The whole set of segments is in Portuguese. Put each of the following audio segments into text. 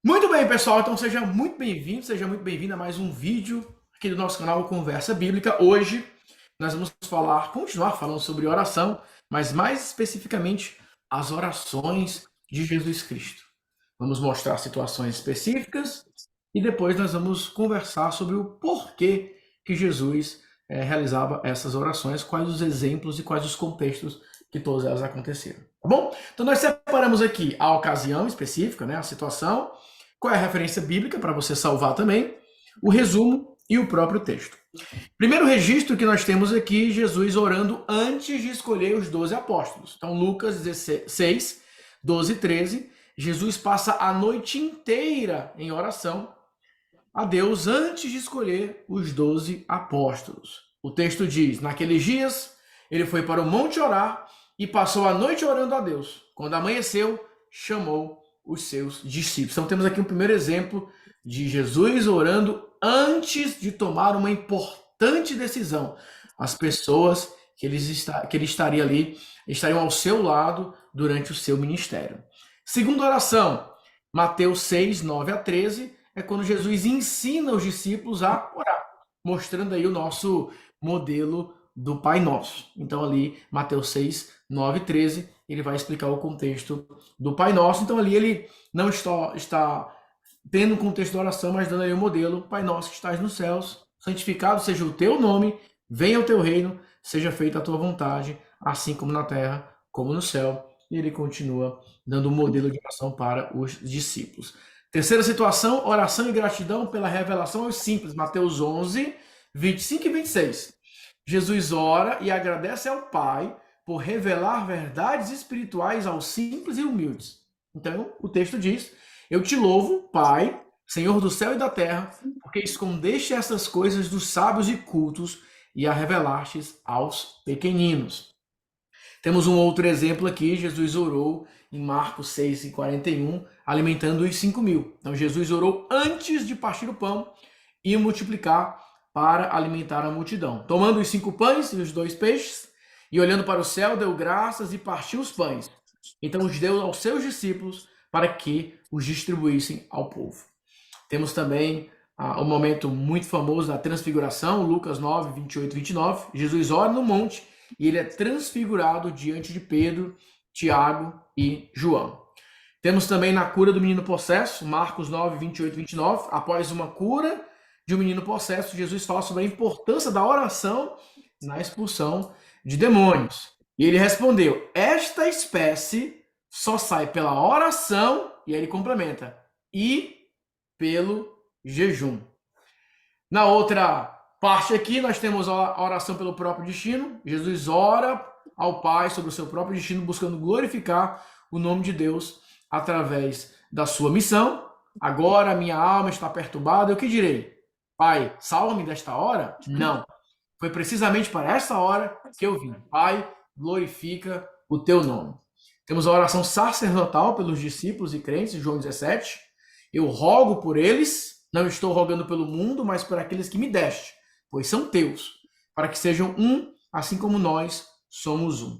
Muito bem, pessoal, então seja muito bem-vindo, seja muito bem-vinda a mais um vídeo aqui do nosso canal Conversa Bíblica. Hoje nós vamos continuar falando sobre oração, mas mais especificamente as orações de Jesus Cristo. Vamos mostrar situações específicas e depois nós vamos conversar sobre o porquê que Jesus realizava essas orações, quais os exemplos e quais os contextos que todas elas aconteceram, tá bom? Então nós separamos aqui a ocasião específica, né, a situação, qual é a referência bíblica para você salvar também, o resumo e o próprio texto. Primeiro registro que nós temos aqui, Jesus orando antes de escolher os 12 apóstolos. Então, Lucas 16, 12 e 13, Jesus passa a noite inteira em oração a Deus antes de escolher os 12 apóstolos. O texto diz, naqueles dias, ele foi para o monte orar e passou a noite orando a Deus. Quando amanheceu, chamou os seus discípulos. Então temos aqui um primeiro exemplo de Jesus orando antes de tomar uma importante decisão. As pessoas que ele estaria ali estariam ao seu lado durante o seu ministério. Segunda oração, Mateus 6, 9 a 13, é quando Jesus ensina os discípulos a orar, mostrando aí o nosso modelo do Pai Nosso. Então ali, Mateus 6, 9 e 13, ele vai explicar o contexto do Pai Nosso. Então ali ele não está tendo um contexto da oração, mas dando aí o modelo: Pai Nosso que estás nos céus, santificado seja o teu nome, venha o teu reino, seja feita a tua vontade, assim como na terra, como no céu. E ele continua dando um modelo de oração para os discípulos. Terceira situação, oração e gratidão pela revelação aos simples. Mateus 11, 25 e 26. Jesus ora e agradece ao Pai por revelar verdades espirituais aos simples e humildes. Então, o texto diz: eu te louvo, Pai, Senhor do céu e da terra, porque escondeste essas coisas dos sábios e cultos e a revelastes aos pequeninos. Temos um outro exemplo aqui, Jesus orou em Marcos 6 e 41, alimentando os 5.000. Então Jesus orou antes de partir o pão e multiplicar para alimentar a multidão. Tomando os 5 pães e os 2 peixes, e olhando para o céu, deu graças e partiu os pães. Então os deu aos seus discípulos para que os distribuíssem ao povo. Temos também um momento muito famoso da transfiguração, Lucas 9, 28 e 29. Jesus ora no monte e ele é transfigurado diante de Pedro, Tiago e João. Temos também na cura do menino possesso, Marcos 9, 28 e 29. Após uma cura de um menino possesso, Jesus fala sobre a importância da oração na expulsão de demônios. E ele respondeu: esta espécie só sai pela oração, e aí ele complementa, e pelo jejum. Na outra parte aqui, nós temos a oração pelo próprio destino. Jesus ora ao Pai sobre o seu próprio destino, buscando glorificar o nome de Deus através da sua missão. Agora minha alma está perturbada, eu que direi? Pai, salva-me desta hora? Não. Foi precisamente para essa hora que eu vim. Pai, glorifica o teu nome. Temos a oração sacerdotal pelos discípulos e crentes, João 17. Eu rogo por eles, não estou rogando pelo mundo, mas por aqueles que me deste, pois são teus, para que sejam um, assim como nós somos um.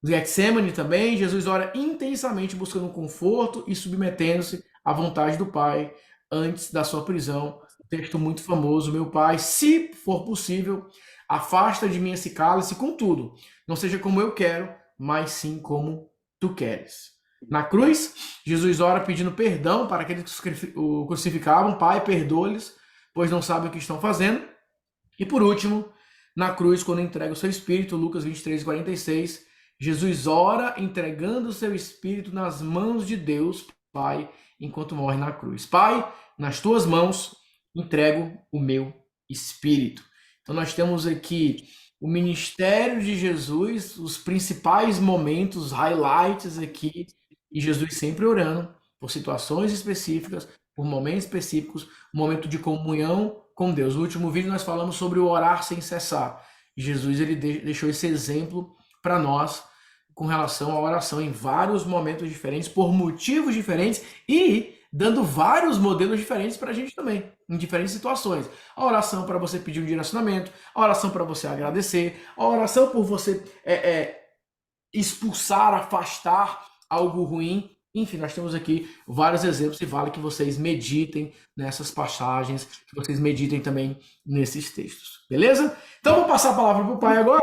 No Getsemane também, Jesus ora intensamente buscando conforto e submetendo-se à vontade do Pai antes da sua prisão. Texto muito famoso: meu Pai, se for possível, afasta de mim esse cálice, contudo, não seja como eu quero, mas sim como tu queres. Na cruz, Jesus ora pedindo perdão para aqueles que o crucificavam. Pai, perdoa-lhes, pois não sabem o que estão fazendo. E por último, na cruz, quando entrega o seu espírito, Lucas 23, 46, Jesus ora entregando o seu espírito nas mãos de Deus, Pai, enquanto morre na cruz. Pai, nas tuas mãos entrego o meu espírito. Então nós temos aqui o ministério de Jesus, os principais momentos, highlights aqui, e Jesus sempre orando por situações específicas, por momentos específicos, um momento de comunhão com Deus. No último vídeo nós falamos sobre o orar sem cessar. Jesus ele deixou esse exemplo para nós com relação à oração em vários momentos diferentes, por motivos diferentes e dando vários modelos diferentes para a gente também, em diferentes situações. A oração para você pedir um direcionamento, a oração para você agradecer, a oração por você expulsar, afastar algo ruim, Enfim, nós temos aqui vários exemplos e vale que vocês meditem nessas passagens, que vocês meditem também nesses textos. Beleza? Então, eu vou passar a palavra para o pai agora,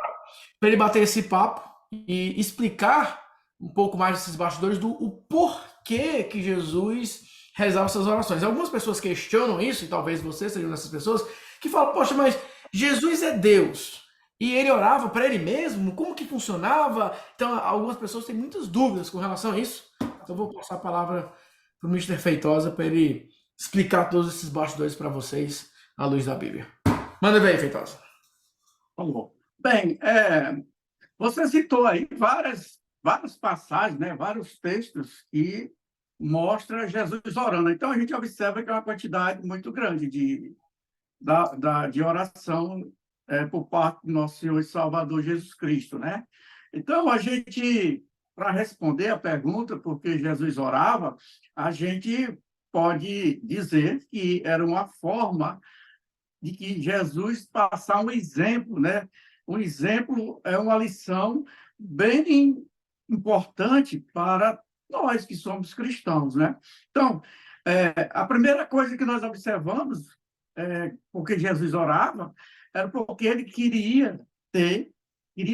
para ele bater esse papo e explicar um pouco mais desses bastidores do o porquê que Jesus rezava essas orações. Algumas pessoas questionam isso, e talvez você seja uma dessas pessoas, que falam, poxa, mas Jesus é Deus. E ele orava para ele mesmo? Como que funcionava? Então, algumas pessoas têm muitas dúvidas com relação a isso. Então, eu vou passar a palavra para o Mister Feitosa para ele explicar todos esses bastidores para vocês à luz da Bíblia. Manda ver aí, Feitosa. Tá bom. Bem, você citou aí várias passagens, né, vários textos que mostram Jesus orando. Então, a gente observa que é uma quantidade muito grande de oração por parte do nosso Senhor e Salvador Jesus Cristo, né? Então, para responder a pergunta por que Jesus orava, a gente pode dizer que era uma forma de que Jesus passar um exemplo, né? Um exemplo é uma lição bem importante para nós que somos cristãos, né? Então, a primeira coisa que nós observamos, porque Jesus orava, era porque ele queria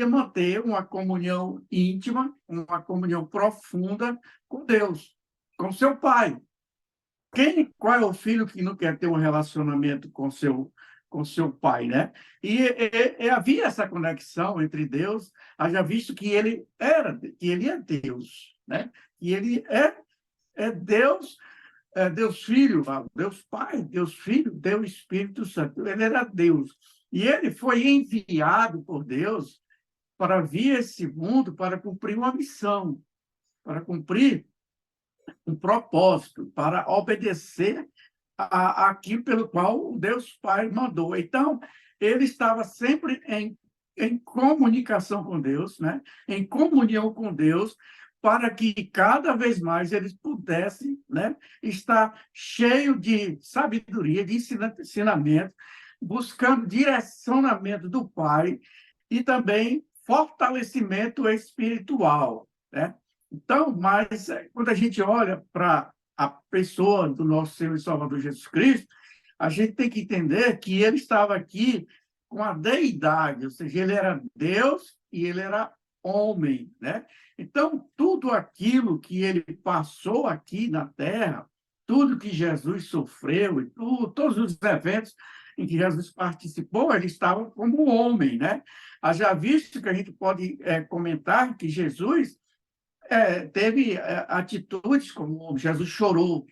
manter uma comunhão íntima, uma comunhão profunda com Deus, com seu Pai. Qual é o filho que não quer ter um relacionamento com seu pai, né? E havia essa conexão entre Deus, haja visto que ele é Deus, né? E ele é Deus, Deus Filho, Deus Pai, Deus Filho, Deus Espírito Santo. Ele era Deus. E ele foi enviado por Deus para vir a esse mundo para cumprir uma missão, para cumprir um propósito, para obedecer aquilo pelo qual o Deus Pai mandou. Então, ele estava sempre em comunicação com Deus, né? Em comunhão com Deus, para que cada vez mais eles pudessem, né, estar cheio de sabedoria, de ensinamento, buscando direcionamento do Pai e também fortalecimento espiritual, né? Então, mas quando a gente olha para a pessoa do nosso Senhor e Salvador Jesus Cristo, a gente tem que entender que ele estava aqui com a deidade, ou seja, ele era Deus e ele era homem, né? Então, tudo aquilo que ele passou aqui na Terra, tudo que Jesus sofreu, e todos os eventos em que Jesus participou, ele estava como homem, né? Já visto que a gente pode comentar que Jesus teve atitudes como Jesus chorou,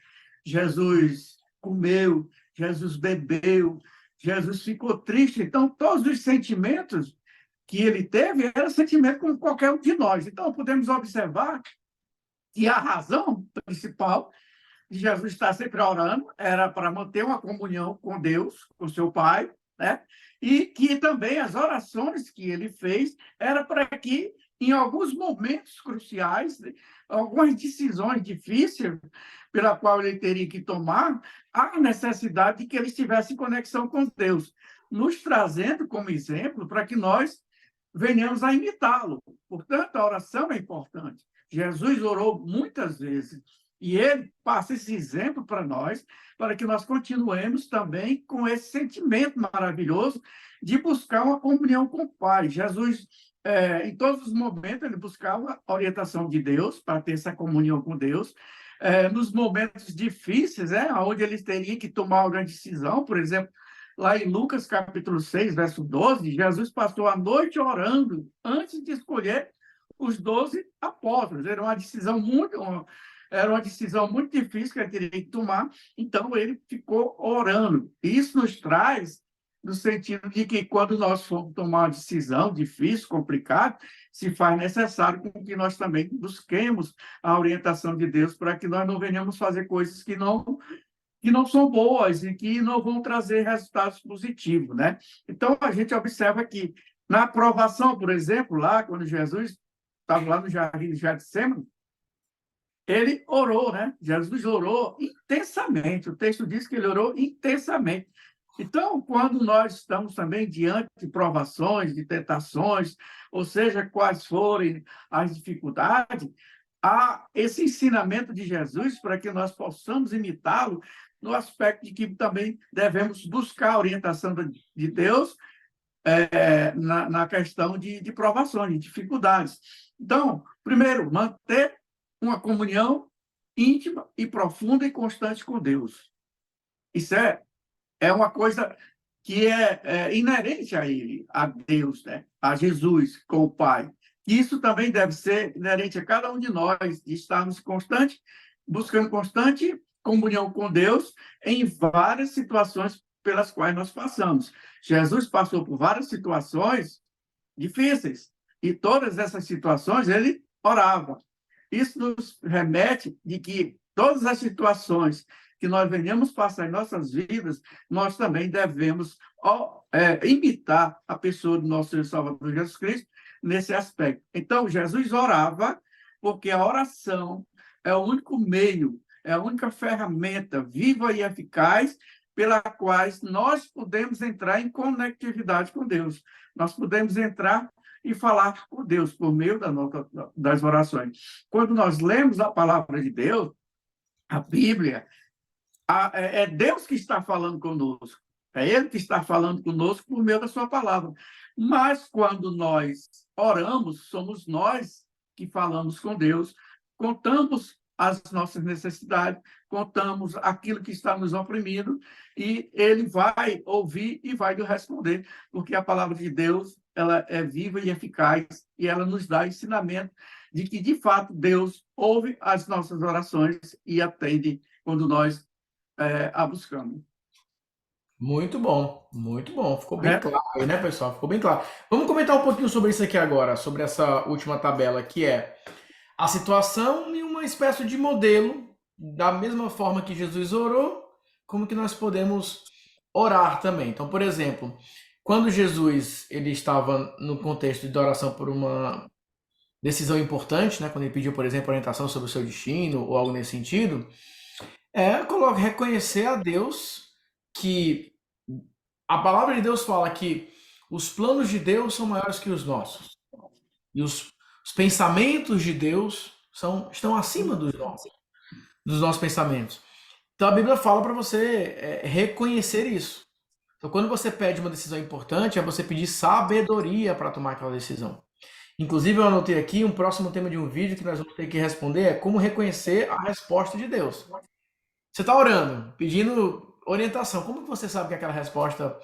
Jesus comeu, Jesus bebeu, Jesus ficou triste. Então, todos os sentimentos que ele teve eram sentimentos como qualquer um de nós. Então, podemos observar que a razão principal de Jesus estar sempre orando era para manter uma comunhão com Deus, com seu Pai, né? E que também as orações que ele fez era para que, em alguns momentos cruciais, algumas decisões difíceis pela qual ele teria que tomar, há necessidade de que ele estivesse em conexão com Deus, nos trazendo como exemplo para que nós venhamos a imitá-lo. Portanto, a oração é importante. Jesus orou muitas vezes e ele passa esse exemplo para nós, para que nós continuemos também com esse sentimento maravilhoso de buscar uma comunhão com o Pai. Jesus, em todos os momentos, ele buscava a orientação de Deus, para ter essa comunhão com Deus. Nos momentos difíceis, onde ele teria que tomar uma decisão, por exemplo, lá em Lucas, capítulo 6, verso 12, Jesus passou a noite orando antes de escolher os 12 apóstolos. Era uma decisão muito difícil que ele teria que tomar, então ele ficou orando. Isso nos traz no sentido de que quando nós formos tomar uma decisão difícil, complicada, se faz necessário que nós também busquemos a orientação de Deus para que nós não venhamos fazer coisas que não são boas e que não vão trazer resultados positivos, né? Então, a gente observa que na aprovação, por exemplo, lá quando Jesus estava lá no jardim de Getsemane, ele orou, né? Jesus orou intensamente. O texto diz que ele orou intensamente. Então, quando nós estamos também diante de provações, de tentações, ou seja, quais forem as dificuldades, a esse ensinamento de Jesus para que nós possamos imitá-lo no aspecto de que também devemos buscar a orientação de Deus na questão de provações, de dificuldades. Então, primeiro, manter uma comunhão íntima e profunda e constante com Deus. Isso é uma coisa que é inerente a ele, a Deus, né? A Jesus com o Pai. Isso também deve ser inerente a cada um de nós, de estarmos buscando constante comunhão com Deus em várias situações pelas quais nós passamos. Jesus passou por várias situações difíceis, e todas essas situações ele orava. Isso nos remete de que todas as situações que nós venhamos passar em nossas vidas, nós também devemos imitar a pessoa do nosso Senhor e Salvador Jesus Cristo nesse aspecto. Então, Jesus orava, porque a oração é o único meio, é a única ferramenta viva e eficaz pela qual nós podemos entrar em conectividade com Deus. Nós podemos entrar e falar com Deus por meio das orações. Quando nós lemos a palavra de Deus, a Bíblia, é Deus que está falando conosco. É Ele que está falando conosco por meio da sua palavra. Mas quando nós oramos, somos nós que falamos com Deus, contamos as nossas necessidades, contamos aquilo que está nos oprimindo, e Ele vai ouvir e vai nos responder, porque a palavra de Deus ela é viva e eficaz, e ela nos dá ensinamento de que, de fato, Deus ouve as nossas orações e atende quando nós a buscamos. Muito bom, muito bom. Ficou bem Correto? claro aí, né, pessoal? Ficou bem claro. Vamos comentar um pouquinho sobre isso aqui agora, sobre essa última tabela, que é a situação e uma espécie de modelo, da mesma forma que Jesus orou, como que nós podemos orar também. Então, por exemplo, quando Jesus ele estava no contexto de oração por uma decisão importante, né, quando ele pediu, por exemplo, orientação sobre o seu destino ou algo nesse sentido, reconhecer a Deus que a palavra de Deus fala que os planos de Deus são maiores que os nossos. E os pensamentos de Deus estão acima dos nossos pensamentos. Então a Bíblia fala para você reconhecer isso. Então quando você pede uma decisão importante, é você pedir sabedoria para tomar aquela decisão. Inclusive eu anotei aqui um próximo tema de um vídeo que nós vamos ter que responder é como reconhecer a resposta de Deus. Você está orando, pedindo orientação. Como que você sabe que aquela resposta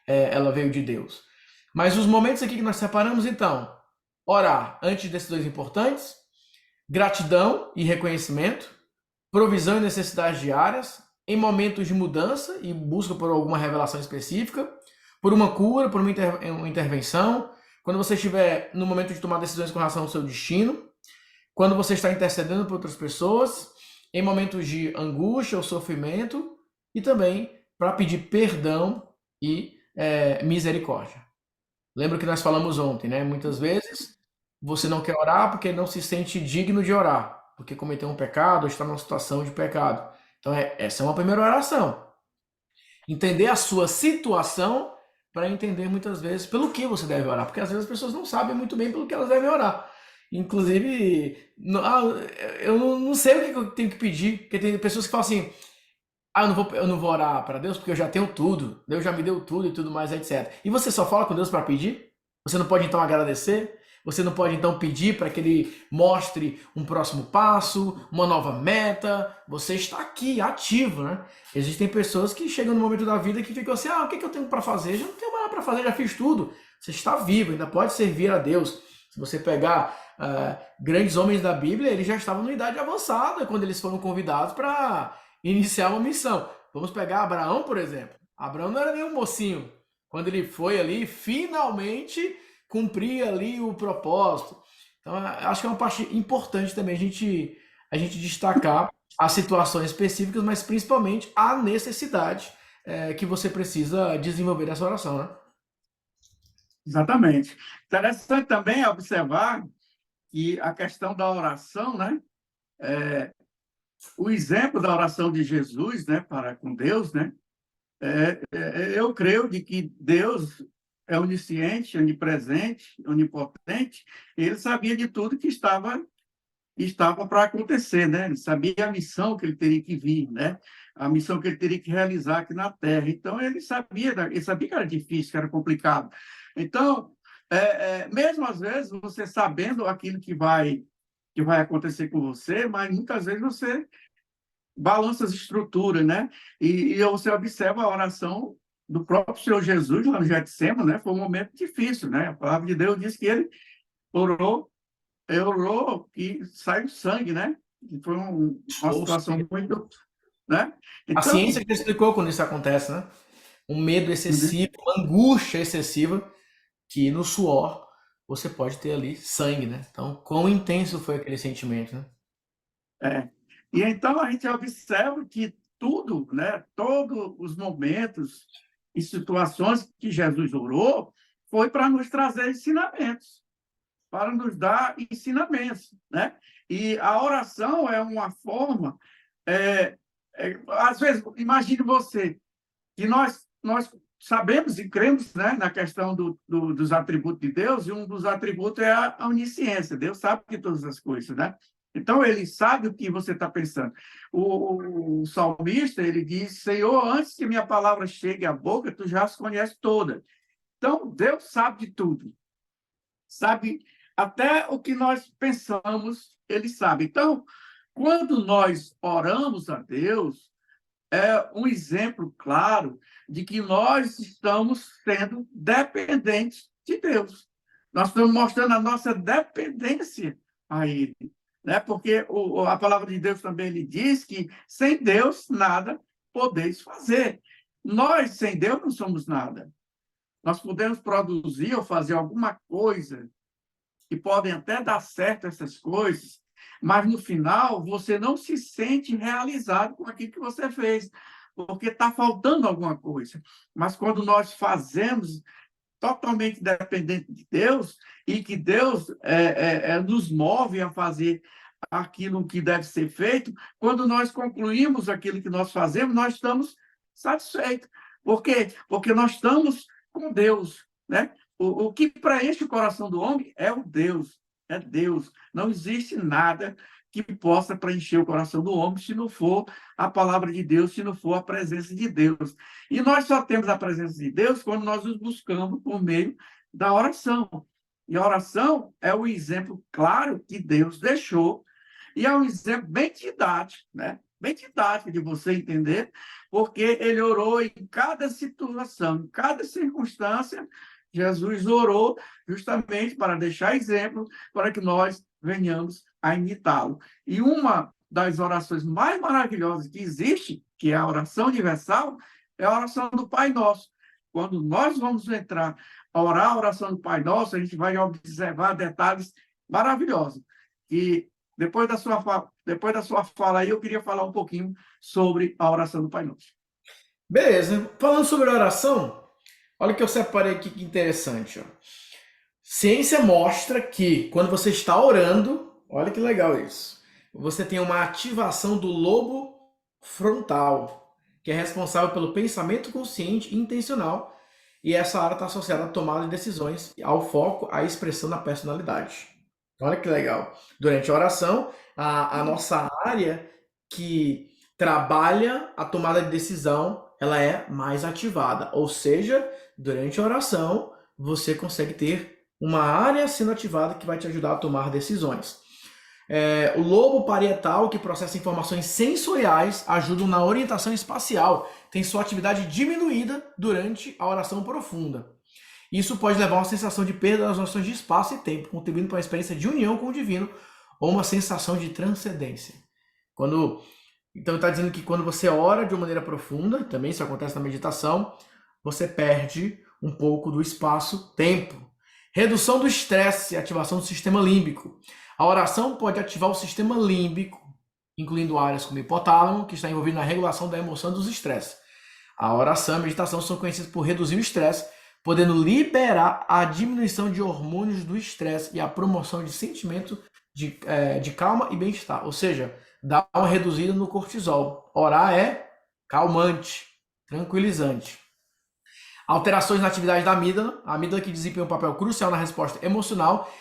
ela veio de Deus? Mas os momentos aqui que nós separamos, então, orar antes de decisões importantes, gratidão e reconhecimento, provisão e necessidades diárias, em momentos de mudança e busca por alguma revelação específica, por uma cura, por uma intervenção, quando você estiver no momento de tomar decisões com relação ao seu destino, quando você está intercedendo por outras pessoas, em momentos de angústia ou sofrimento, e também para pedir perdão e misericórdia. Lembra que nós falamos ontem, né? Muitas vezes você não quer orar porque não se sente digno de orar, porque cometeu um pecado ou está numa situação de pecado. Então, essa é uma primeira oração. Entender a sua situação para entender muitas vezes pelo que você deve orar, porque às vezes as pessoas não sabem muito bem pelo que elas devem orar. Inclusive, eu não sei o que eu tenho que pedir, porque tem pessoas que falam assim, eu não vou orar para Deus porque eu já tenho tudo, Deus já me deu tudo e tudo mais, etc. E você só fala com Deus para pedir? Você não pode então agradecer? Você não pode então pedir para que Ele mostre um próximo passo, uma nova meta? Você está aqui, ativo, né? Existem pessoas que chegam no momento da vida que ficam assim, o que eu tenho para fazer? Já não tenho mais nada para fazer, já fiz tudo. Você está vivo, ainda pode servir a Deus. Se você pegar grandes homens da Bíblia, eles já estavam na idade avançada quando eles foram convidados para iniciar uma missão. Vamos pegar Abraão, por exemplo. Abraão não era nem um mocinho. Quando ele foi ali, finalmente cumprir ali o propósito. Então, acho que é uma parte importante também a gente destacar as situações específicas, mas principalmente a necessidade que você precisa desenvolver essa oração, né? Exatamente. Interessante também observar que a questão da oração, né? O exemplo da oração de Jesus, né, para com Deus, né? Eu creio de que Deus é onisciente, onipresente, onipotente. Ele sabia de tudo que estava estava para acontecer, né? Ele sabia a missão que ele teria que vir, né? A missão que ele teria que realizar aqui na Terra. Então, ele sabia que era difícil, que era complicado. Então, mesmo às vezes, você sabendo aquilo que vai acontecer com você, mas muitas vezes você balança as estruturas, né? E você observa a oração do próprio Senhor Jesus lá no Getsemane, né? Foi um momento difícil, né? A palavra de Deus diz que ele orou, orou e saiu sangue, né? E foi uma Ou situação seja, muito, né? a Então, ciência que explicou quando isso acontece, né? Um medo né? excessivo, uma angústia excessiva, que no suor você pode ter ali sangue, né? Então, quão intenso foi aquele sentimento, né? É. E então a gente observa que tudo, né, todos os momentos e situações que Jesus orou foi para nos trazer ensinamentos, para nos dar ensinamentos, né? E a oração é uma forma, às vezes, imagine você, que nós sabemos e cremos, né, na questão dos atributos de Deus, e um dos atributos é a onisciência. Deus sabe de todas as coisas, né? Então, ele sabe o que você está pensando. O salmista, ele diz, Senhor, antes que minha palavra chegue à boca, tu já as conheces todas. Então, Deus sabe de tudo. Sabe até o que nós pensamos, ele sabe. Então, quando nós oramos a Deus, é um exemplo claro de que nós estamos sendo dependentes de Deus. Nós estamos mostrando a nossa dependência a Ele, né? Porque a palavra de Deus também lhe diz que sem Deus nada podeis fazer. Nós, sem Deus, não somos nada. Nós podemos produzir ou fazer alguma coisa que podem até dar certo essas coisas, mas no final você não se sente realizado com aquilo que você fez, porque está faltando alguma coisa. Mas quando nós fazemos totalmente dependente de Deus e que Deus nos move a fazer aquilo que deve ser feito, quando nós concluímos aquilo que nós fazemos, nós estamos satisfeitos. Por quê? Porque nós estamos com Deus, né? O que preenche o coração do homem é o Deus, é Deus. Não existe nada que possa preencher o coração do homem se não for a palavra de Deus, se não for a presença de Deus. E nós só temos a presença de Deus quando nós os buscamos por meio da oração. E a oração é o exemplo claro que Deus deixou, e é um exemplo bem didático, né? Bem didático de você entender, porque ele orou em cada situação, em cada circunstância, Jesus orou justamente para deixar exemplo, para que nós venhamos a imitá-lo. E uma das orações mais maravilhosas que existe, que é a oração universal, é a oração do Pai Nosso. Quando nós vamos entrar a orar a oração do Pai Nosso, a gente vai observar detalhes maravilhosos. E depois da sua fala aí, eu queria falar um pouquinho sobre a oração do Pai Nosso. Beleza. Falando sobre oração, olha o que eu separei aqui que interessante, ó. Ciência mostra que quando você está orando, olha que legal isso, você tem uma ativação do lobo frontal, que é responsável pelo pensamento consciente e intencional, e essa área está associada à tomada de decisões, ao foco, à expressão da personalidade. Olha que legal. Durante a oração, a nossa área que trabalha a tomada de decisão, ela é mais ativada. Ou seja, durante a oração, você consegue ter uma área sendo ativada que vai te ajudar a tomar decisões. O lobo parietal, que processa informações sensoriais, ajuda na orientação espacial. Tem sua atividade diminuída durante a oração profunda. Isso pode levar a uma sensação de perda das noções de espaço e tempo, contribuindo para uma experiência de união com o divino ou uma sensação de transcendência. Então está dizendo que quando você ora de uma maneira profunda, também isso acontece na meditação, você perde um pouco do espaço-tempo. Redução do estresse e ativação do sistema límbico. A oração pode ativar o sistema límbico, incluindo áreas como o hipotálamo, que está envolvido na regulação da emoção e dos estresses. A oração e a meditação são conhecidas por reduzir o estresse, podendo liberar a diminuição de hormônios do estresse e a promoção de sentimento de calma e bem-estar. Ou seja, dá uma reduzida no cortisol. Orar é calmante, tranquilizante. Alterações na atividade da amígdala, a amígdala que desempenha um papel crucial na resposta emocional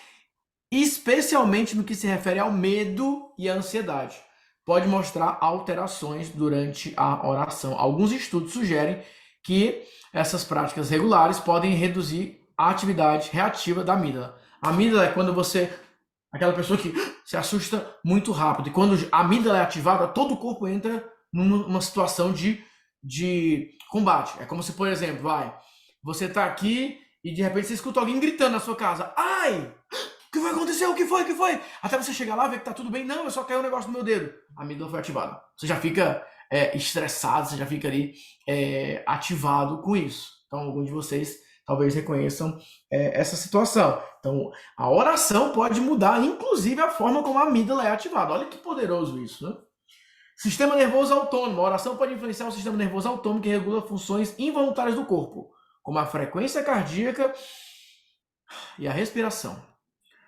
especialmente no que se refere ao medo e à ansiedade. Pode mostrar alterações durante a oração. Alguns estudos sugerem que essas práticas regulares podem reduzir a atividade reativa da amígdala. A amígdala é quando você, aquela pessoa que se assusta muito rápido. E quando a amígdala é ativada, todo o corpo entra numa situação de combate. É como se, por exemplo, você tá aqui e de repente você escuta alguém gritando na sua casa. Ai! O que foi que aconteceu? O que foi? O que foi? Até você chegar lá, ver que tá tudo bem. Não, eu só caiu um negócio no meu dedo. A amígdala foi ativada. Você já fica estressado, você já fica ali ativado com isso. Então, alguns de vocês talvez reconheçam essa situação. Então, a oração pode mudar, inclusive, a forma como a amígdala é ativada. Olha que poderoso isso, né? Sistema nervoso autônomo. A oração pode influenciar o sistema nervoso autônomo que regula funções involuntárias do corpo, como a frequência cardíaca e a respiração.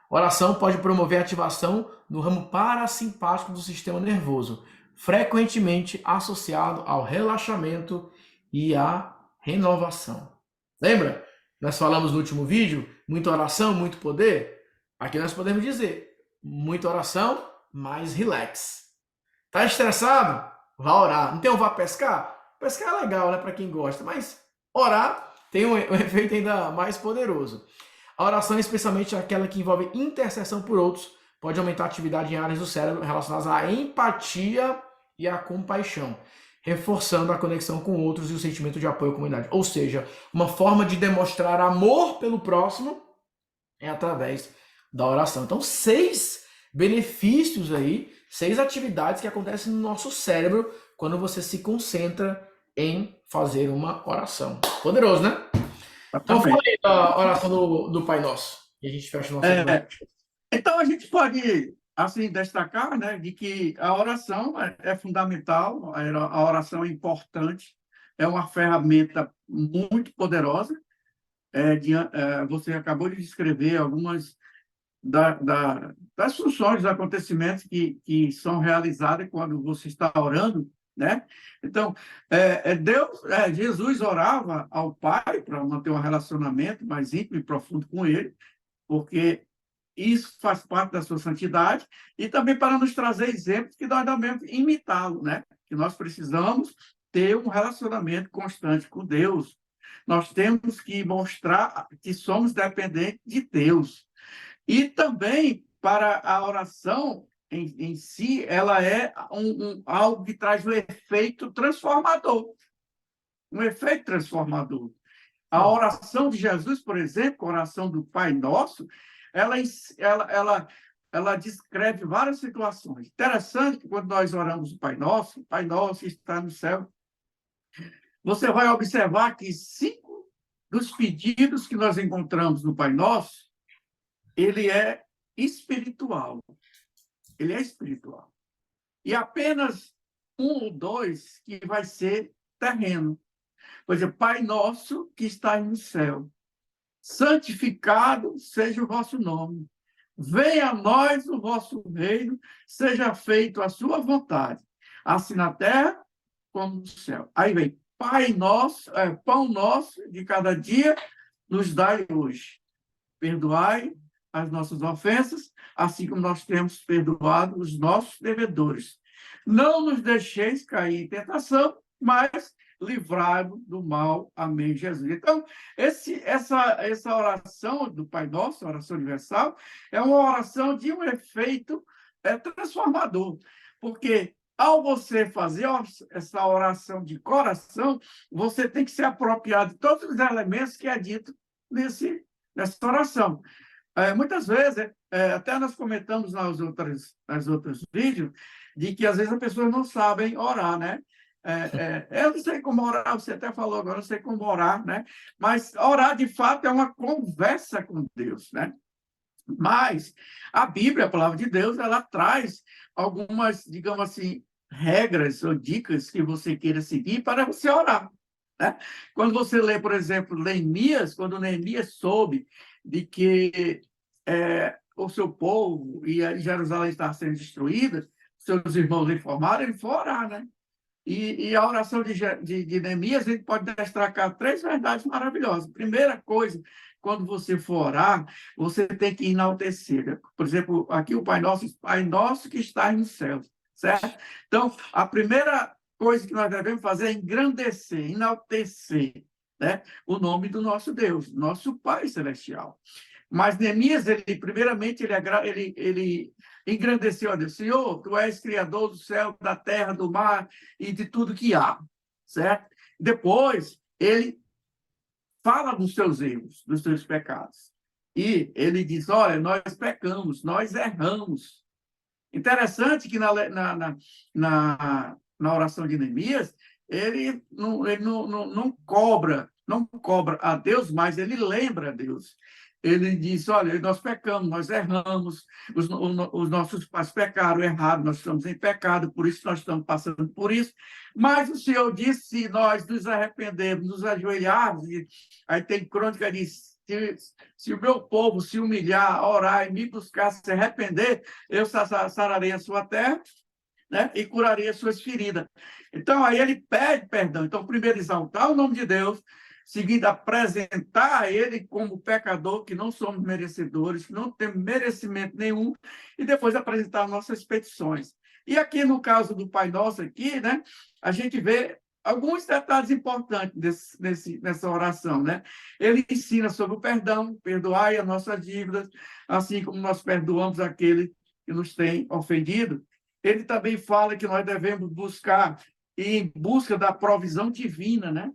Oração pode promover a ativação no ramo parasimpático do sistema nervoso, frequentemente associado ao relaxamento e à renovação. Lembra? Nós falamos no último vídeo, muita oração, muito poder. Aqui nós podemos dizer, muita oração, mais relax. Tá estressado? Vá orar. Não tem um vá pescar? Pescar é legal, né, para quem gosta, mas orar tem um efeito ainda mais poderoso. A oração, especialmente aquela que envolve intercessão por outros, pode aumentar a atividade em áreas do cérebro relacionadas à empatia e à compaixão, reforçando a conexão com outros e o sentimento de apoio à comunidade. Ou seja, uma forma de demonstrar amor pelo próximo é através da oração. Então, 6 benefícios aí, 6 atividades que acontecem no nosso cérebro quando você se concentra em fazer uma oração. Poderoso, né? Então, fala aí da oração do Pai Nosso. E a gente fecha o nosso vídeo. Então, a gente pode assim destacar, né, de que a oração é fundamental, a oração é importante, é uma ferramenta muito poderosa. Você acabou de descrever algumas das funções, dos acontecimentos que são realizados quando você está orando, né? Então, Jesus orava ao Pai para manter um relacionamento mais íntimo e profundo com Ele, porque isso faz parte da sua santidade, e também para nos trazer exemplos que nós devemos imitá-lo, né? Que nós precisamos ter um relacionamento constante com Deus. Nós temos que mostrar que somos dependentes de Deus. E também para a oração em si, ela é algo que traz um efeito transformador. Um efeito transformador. A oração de Jesus, por exemplo, a oração do Pai Nosso, ela descreve várias situações. Interessante que quando nós oramos o Pai Nosso que está no céu, você vai observar que 5 dos pedidos que nós encontramos no Pai Nosso, ele é espiritual. Ele é espiritual. E apenas 1 ou 2 que vai ser terreno. Por exemplo, Pai Nosso que está no céu, santificado seja o vosso nome. Venha a nós o vosso reino, seja feito a sua vontade, assim na terra como no céu. Aí vem, Pai nosso, pão nosso de cada dia, nos dai hoje. Perdoai as nossas ofensas, assim como nós temos perdoado os nossos devedores. Não nos deixeis cair em tentação, mas livrai-nos do mal. Amém, Jesus. Então, essa oração do Pai Nosso, a oração universal, é uma oração de um efeito transformador, porque ao você fazer essa oração de coração, você tem que se apropriar de todos os elementos que é dito nessa oração. Muitas vezes, até nós comentamos nas outros vídeos, de que às vezes as pessoas não sabem orar, né? Eu não sei como orar, você até falou agora, eu não sei como orar, né? Mas orar, de fato, é uma conversa com Deus, né? Mas a Bíblia, a palavra de Deus, ela traz algumas, digamos assim, regras ou dicas que você queira seguir para você orar, né? Quando você lê, por exemplo, Neemias, quando Neemias soube de que o seu povo e Jerusalém estava sendo destruída, seus irmãos informaram, ele foi orar, né? E a oração de Neemias, a gente pode destacar três verdades maravilhosas. Primeira coisa, quando você for orar, você tem que enaltecer. Por exemplo, aqui o Pai Nosso que está nos céus, certo? Então, a primeira coisa que nós devemos fazer é engrandecer, enaltecer, né, o nome do nosso Deus, nosso Pai Celestial. Mas Neemias, primeiramente, ele engrandeceu a Deus. Senhor, tu és criador do céu, da terra, do mar e de tudo que há, certo? Depois, ele fala dos seus erros, dos seus pecados. E ele diz, olha, nós pecamos, nós erramos. Interessante que na oração de Neemias, ele não cobra a Deus, mas ele lembra a Deus. Ele diz, olha, nós pecamos, nós erramos, os nossos pais pecaram errado, nós estamos em pecado, por isso nós estamos passando por isso. Mas o Senhor disse, se nós nos arrependermos, nos ajoelharmos, aí tem crônica diz, se o meu povo se humilhar, orar e me buscar, se arrepender, eu sararei a sua terra, né, e curarei as suas feridas. Então, aí ele pede perdão. Então, primeiro, exaltar o nome de Deus, segundo, apresentar ele como pecador, que não somos merecedores, que não temos merecimento nenhum, e depois apresentar nossas petições. E aqui, no caso do Pai Nosso, aqui, né, a gente vê alguns detalhes importantes nessa oração, né? Ele ensina sobre o perdão, perdoai as nossas dívidas, assim como nós perdoamos aquele que nos tem ofendido. Ele também fala que nós devemos buscar, em busca da provisão divina, né?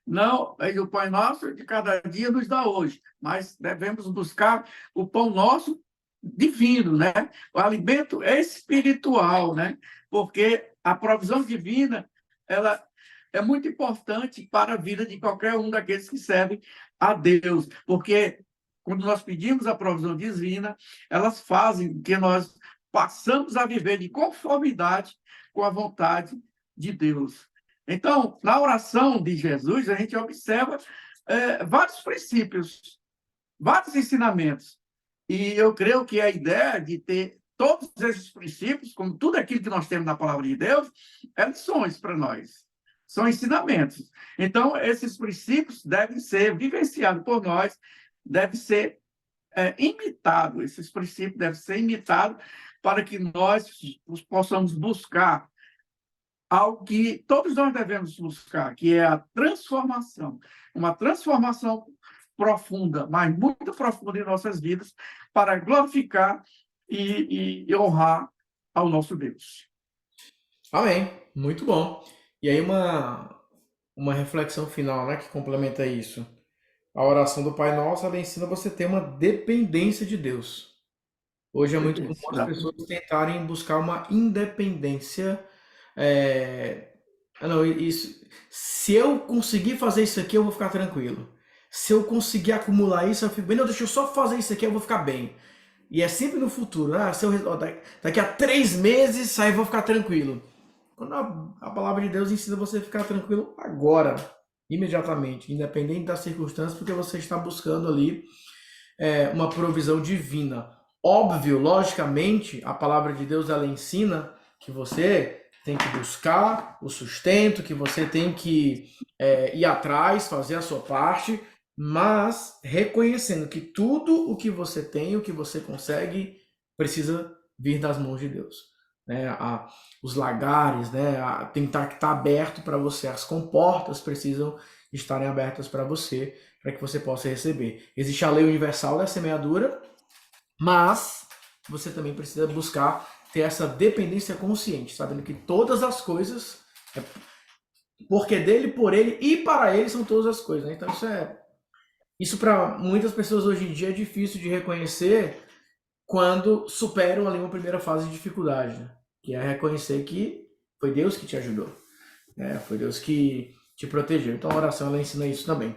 Não, o Pai Nosso de cada dia nos dá hoje, mas devemos buscar o pão nosso divino, né? O alimento espiritual, né? Porque a provisão divina, ela é muito importante para a vida de qualquer um daqueles que servem a Deus, porque quando nós pedimos a provisão divina, elas fazem que nós passamos a viver de conformidade com a vontade de Deus. Então, na oração de Jesus, a gente observa vários princípios, vários ensinamentos. E eu creio que a ideia de ter todos esses princípios, como tudo aquilo que nós temos na palavra de Deus, é lições para nós, são ensinamentos. Então, esses princípios devem ser vivenciados por nós, devem ser imitados, esses princípios devem ser imitados para que nós possamos buscar algo que todos nós devemos buscar, que é a transformação, uma transformação profunda, mas muito profunda em nossas vidas, para glorificar e honrar ao nosso Deus. Amém. Muito bom. E aí uma reflexão final, né, que complementa isso. A oração do Pai Nosso, ela ensina você a ter uma dependência de Deus. Hoje é muito comum as pessoas tentarem buscar uma independência. Não, se eu conseguir fazer isso aqui, eu vou ficar tranquilo. Se eu conseguir acumular isso, eu fico bem. Não, deixa eu só fazer isso aqui, eu vou ficar bem. E é sempre no futuro. Daqui a 3 meses, aí eu vou ficar tranquilo. Quando a palavra de Deus ensina você a ficar tranquilo agora, imediatamente, independente das circunstâncias, porque você está buscando ali uma provisão divina. Óbvio, logicamente, a palavra de Deus ela ensina que você tem que buscar o sustento, que você tem que ir atrás, fazer a sua parte, mas reconhecendo que tudo o que você tem, o que você consegue, precisa vir das mãos de Deus. Os lagares, tem que estar aberto para você, as comportas precisam estarem abertas para você, para que você possa receber. Existe a lei universal da semeadura, mas você também precisa buscar ter essa dependência consciente, sabendo que todas as coisas, porque dele, por ele e para ele são todas as coisas. Né? Então isso para muitas pessoas hoje em dia é difícil de reconhecer quando superam ali uma primeira fase de dificuldade, né? Que é reconhecer que foi Deus que te ajudou, foi Deus que te protegeu. Então a oração ela ensina isso também.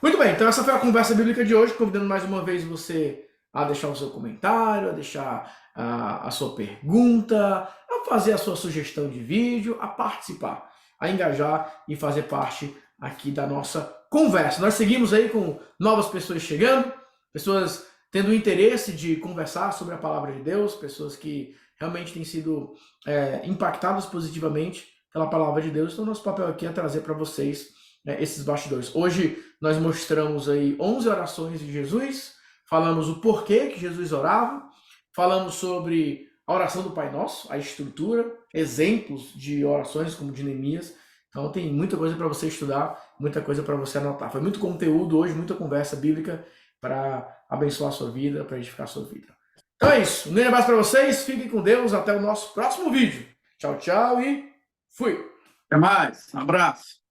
Muito bem, então essa foi a conversa bíblica de hoje, convidando mais uma vez você a deixar o seu comentário, a deixar a sua pergunta, a fazer a sua sugestão de vídeo, a participar, a engajar e fazer parte aqui da nossa conversa. Nós seguimos aí com novas pessoas chegando, pessoas tendo interesse de conversar sobre a palavra de Deus, pessoas que realmente têm sido impactadas positivamente pela palavra de Deus. Então, nosso papel aqui é trazer para vocês, né, esses bastidores. Hoje nós mostramos aí 11 orações de Jesus, falamos o porquê que Jesus orava, falamos sobre a oração do Pai Nosso, a estrutura, exemplos de orações como de Neemias. Então tem muita coisa para você estudar, muita coisa para você anotar. Foi muito conteúdo hoje, muita conversa bíblica para abençoar a sua vida, para edificar a sua vida. Então é isso. Um grande abraço para vocês, fiquem com Deus, até o nosso próximo vídeo. Tchau, tchau e fui! Até mais, um abraço.